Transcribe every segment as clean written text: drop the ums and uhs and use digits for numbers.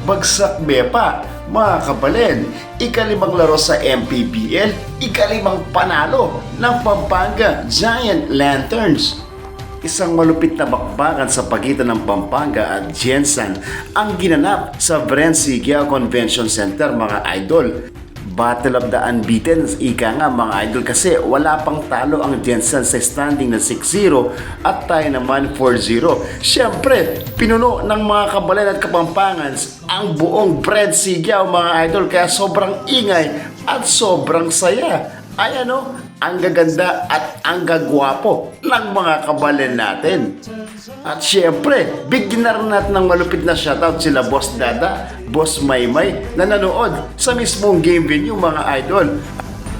Bagsak Bepa, mga kabalin, ikalimang laro sa MPBL, ikalimang panalo ng Pampanga Giant Lanterns. Isang malupit na bakbakan sa pagitan ng Pampanga at Gensan ang ginanap sa Siquijor Convention Center, mga idol. Battle of the Unbeaten, ika nga mga idol, kasi wala pang talo ang Gensan sa standing na 6-0 at tayo naman 4-0. Siyempre, pinuno ng mga kabalan at kapampangans ang buong Siquijor, mga idol, kaya sobrang ingay at sobrang saya. Ay ano, ang gaganda at ang gagwapo ng mga kabalan natin. At syempre, bigyan na rin natin ng malupit na shoutout sila Boss Dada, Boss Maymay na nanood sa mismong game venue, mga idol.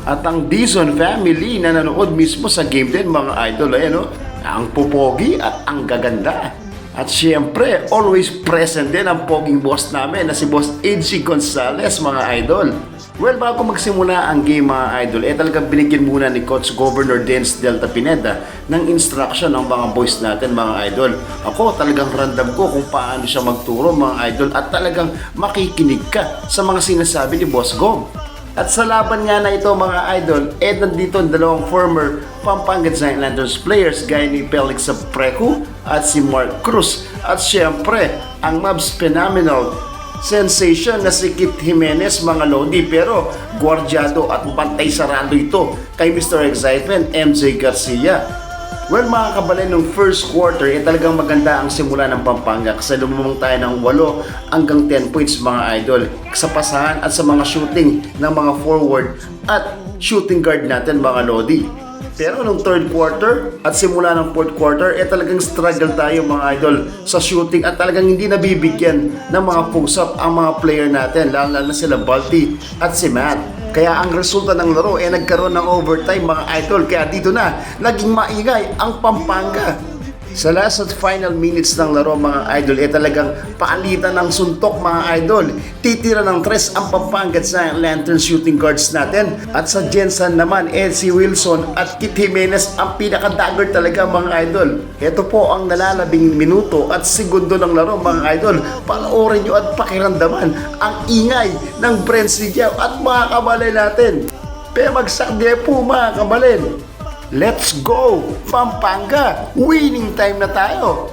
At ang Dizon family na nanood mismo sa game din, mga idol. Ayan o, ang pupogi at ang gaganda. At syempre, always present din ang poging boss namin na si Boss AG Gonzales, mga idol. Well, bago magsimula ang game, mga idol, talagang binigyan muna ni Coach Governor Dens Delta Pineda ng instruction ng mga boys natin, mga idol. Ako talagang random ko kung paano siya magturo, mga idol, at talagang makikinig ka sa mga sinasabi ni Boss Gov. At sa laban nga na ito, mga idol, nandito ang dalawang former Pampanga Giant Lanterns players gaya ni Felix Sapreco at si Mark Cruz. At syempre, ang Mavs phenomenal sensation na si Kit Jimenez, mga lodi, pero gwardyado at pantay sarado ito kay Mr. Excitement, MJ Garcia. Well, mga kabalin, nung first quarter, talagang maganda ang simula ng Pampanga kasi lumamang tayo ng 8 hanggang 10 points, mga idol, sa pasahan at sa mga shooting ng mga forward at shooting guard natin, mga lodi. Pero nung third quarter at simula ng fourth quarter, talagang struggle tayo, mga idol, sa shooting at talagang hindi nabibigyan ng mga push-up ang mga player natin, lalo na sila Balti at si Matt. Kaya ang resulta ng laro nagkaroon ng overtime, mga idol, kaya dito na naging maingay ang Pampanga. Sa last at final minutes ng laro, mga idol, talagang paalitan ng suntok, mga idol. Titira ng 3 ang Pampanga sa Lantern shooting guards natin. At sa Gensan naman, si Wilson at Kit Jimenez ang pinaka-dagger talaga, mga idol. Ito po ang nalalabing minuto at segundo ng laro, mga idol. Panoorin nyo at pakiramdaman ang ingay ng Siquijor at mga kabalay natin. Bagsak po, mga kabalin. Let's go! Pampanga! Winning time na tayo!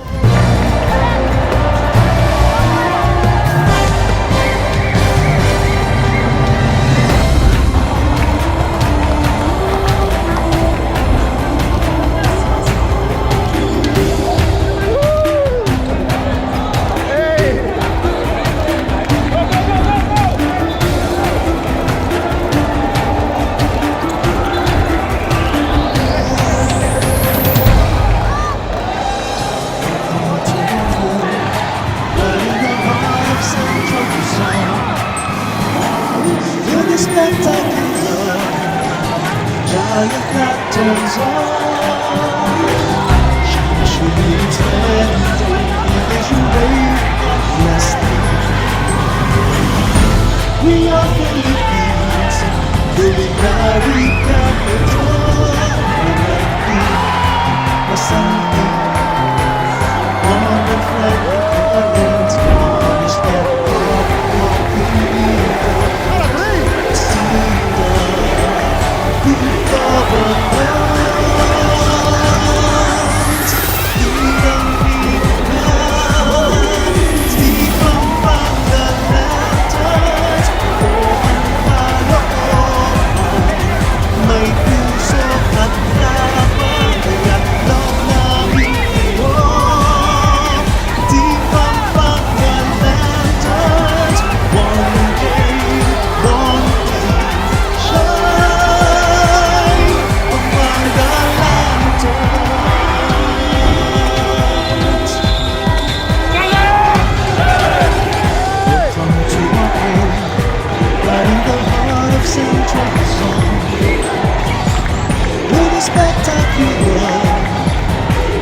Giant lanterns on. Should we tend as you wave and bless them? We are Philippines, culinary capital. We're something on the flag of colors, garnished that of people.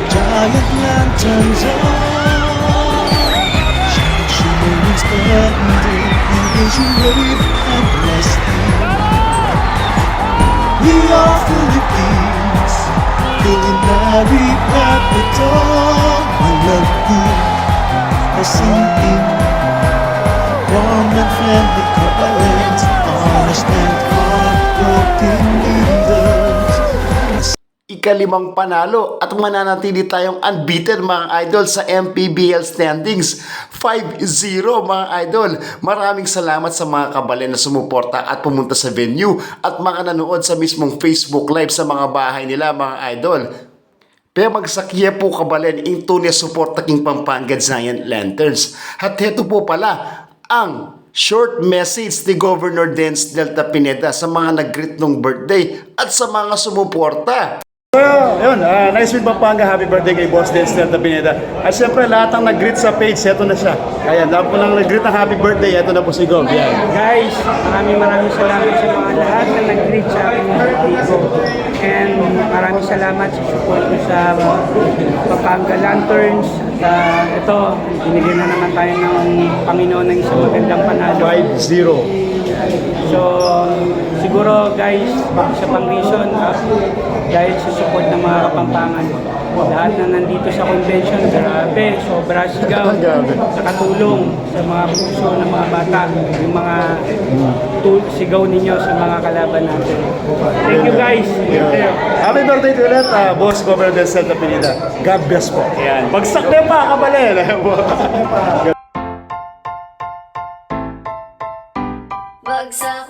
Giant lanterns on, shimmering splendid, as you wave and bless them. We are Philippines, culinary capital. I love you, I sing in friendly current, honest and hardworking leaders. Ikalimang panalo at mananatili tayong unbeaten mga idol sa MPBL standings. 5-0 mga idol. Maraming salamat sa mga kabalen na sumuporta at pumunta sa venue at mga nanood sa mismong Facebook Live sa mga bahay nila mga idol. Pero magsakya po kabalen in tunay suporta King Pampanga Giant Lanterns. At heto po pala ang short message ni Governor Dance Delta Pineda sa mga nag-greet nung birthday at sa mga sumuporta. Yun, nice with Pampanga. Happy birthday kay Boss Dance Delta Pineda. At syempre, lahat ng nag-greet sa page, eto na siya. Ayan, lahat po nang nag-greet ng happy birthday, eto na po si Gov. Yan. Guys, maraming salamat sa mga lahat na nag-greet sa aking birthday ko. And maraming salamat sa support ko sa Pampanga Lanterns. At ito, binigyan na naman tayo ng Panginoon ng isang magandang panalo. 5-0. So, siguro guys, isa pang reason, dahil sa support ng mga Kapampangan. Lahat na nandito sa convention, grabe, sobra sigaw, nakatulong sa mga puso ng mga bata, yung mga sigaw ninyo sa mga kalaban natin. Thank you guys. Thank you. Happy birthday to ulit, Boss Governor Dance Delta Pineda. God bless po. Yan. Bagsak na pa, kabalen. Bagsak